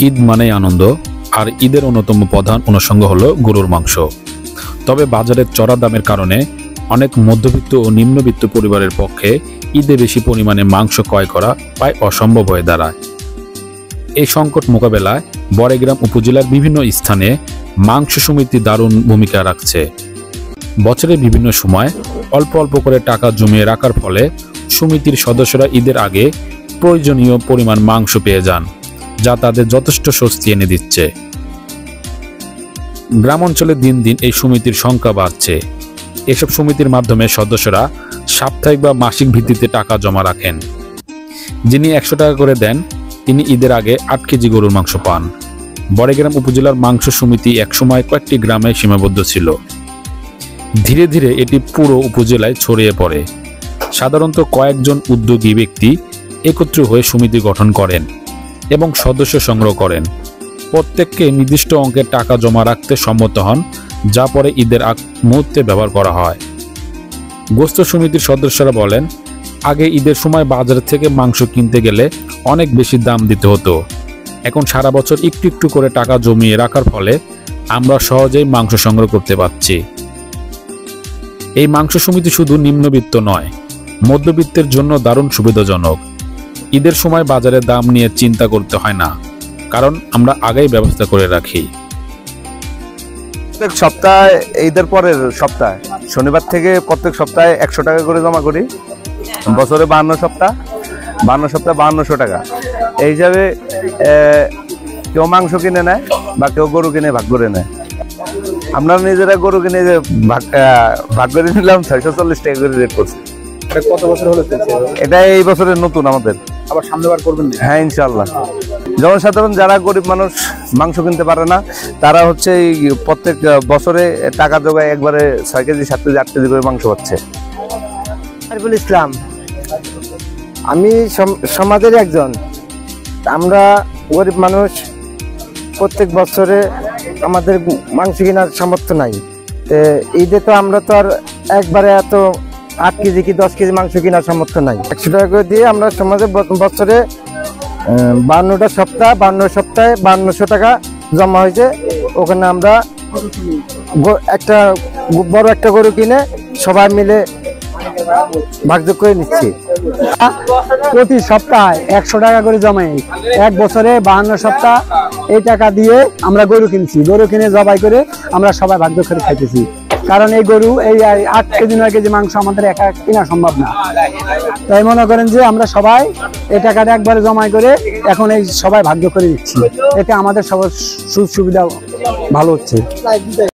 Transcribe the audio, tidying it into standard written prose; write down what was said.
ঈদ মানেই আনন্দ, আর ঈদের অন্যতম প্রধান অনুষঙ্গ হলো গরুর মাংস। তবে বাজারের চড়া দামের কারণে অনেক মধ্যবিত্ত ও নিম্নবিত্ত পরিবারের পক্ষে ঈদে বেশি পরিমাণে মাংস ক্রয় করা প্রায় অসম্ভব হয়ে দাঁড়ায়। এই সংকট মোকাবেলায় বড়াইগ্রাম উপজেলার বিভিন্ন স্থানে মাংস সমিতি দারুণ ভূমিকা রাখছে। বছরের বিভিন্ন সময় অল্প অল্প করে টাকা জমিয়ে রাখার ফলে সমিতির সদস্যরা ঈদের আগে প্রয়োজনীয় পরিমাণ মাংস পেয়ে যান, যা তাদের যথেষ্ট স্বস্তি এনে দিচ্ছে। গ্রাম অঞ্চলে দিন দিন এই সমিতির সংখ্যা বাড়ছে। এসব সমিতির মাধ্যমে সদস্যরা সাপ্তাহিক বা মাসিক ভিত্তিতে টাকা জমা রাখেন। যিনি 100 টাকা করে দেন, তিনি ঈদের আগে 8 কেজি গরুর মাংস পান। বড়াইগ্রাম উপজেলার মাংস সমিতি একসময় কয়েকটি গ্রামে সীমাবদ্ধ ছিল। ধীরে ধীরে এটি পুরো উপজেলায় ছড়িয়ে পড়ে। সাধারণত কয়েকজন উদ্যোগী ব্যক্তি একত্র হয়ে সমিতি গঠন করেন এবং সদস্য সংগ্রহ করেন। প্রত্যেককে নির্দিষ্ট অঙ্কের টাকা জমা রাখতে সম্মত হন, যা পরে ঈদের আগ মুহূর্তে ব্যবহার করা হয়। গোস্ত সমিতির সদস্যরা বলেন, আগে ঈদের সময় বাজার থেকে মাংস কিনতে গেলে অনেক বেশি দাম দিতে হতো। এখন সারা বছর একটু একটু করে টাকা জমিয়ে রাখার ফলে আমরা সহজেই মাংস সংগ্রহ করতে পারছি। এই মাংস সমিতি শুধু নিম্নবিত্ত নয়, মধ্যবিত্তের জন্য দারুণ সুবিধাজনক। ঈদের সময় বাজারে দাম নিয়ে চিন্তা করতে হয় না, কারণ আমরা আগেই ব্যবস্থা করে রাখি। প্রত্যেক সপ্তাহে, ঈদের পরের সপ্তাহে শনিবার থেকে প্রত্যেক সপ্তাহে 100 টাকা করে জমা করি। বছরে 52 সপ্তাহ, 5200 টাকা। এই হিসাবে কেউ মাংস কিনে নেয় বা কেউ গরু কিনে ভাগ করে নেয়। আমরা নিজেরা গরু কিনে যে ভাগ করে নিলাম 640 টাকা করে রেট করছি। কত বছর হলো? এটা এই বছরের নতুন আমাদের। আবার সামনেবার করবেন? হ্যাঁ, ইনশাআল্লাহ। জনসাধারণ যারা গরিব মানুষ মাংস কিনতে পারে না, তারা হচ্ছে এই প্রত্যেক বছরে টাকা জোগায় একবারে 6 কেজি 7 কেজি 8 কেজি করে মাংস পাচ্ছে। আরিফুল ইসলাম, আমি সমাজের একজন। আমরা গরিব মানুষ, প্রত্যেক বছরে আমাদের মাংস কেনার সামর্থ্য নাই। ঈদে তো আমরা তো আর একবারে এত 8 কেজি কি 10 কেজি মাংস কেনার সামর্থ্য নাই। 100 টাকা করে দিয়ে আমরা সমাজে বছরে 52টা সপ্তাহ, 52 সপ্তাহে 5200 টাকা জমা হয়েছে। ওখানে আমরা একটা বড় একটা গরু কিনে সবাই মিলে ভাগযোগ করে নিচ্ছি। প্রতি সপ্তাহে 100 টাকা করে জমাই, এক বছরে 52 সপ্তাহ এই টাকা দিয়ে আমরা গরু কিনছি। গরু কিনে জবাই করে আমরা সবাই ভাগযোগ করে খাইতেছি। কারণ এই গরু এই 8 কেজি 9 কেজি মাংস আমাদের একা কিনা সম্ভব না। তাই মনে করেন যে আমরা সবাই এই টাকাটা একবারে জমাই করে এখন এই সবাই ভাগ্য করে দিচ্ছি। এতে আমাদের সবার সুবিধা ভালো হচ্ছে।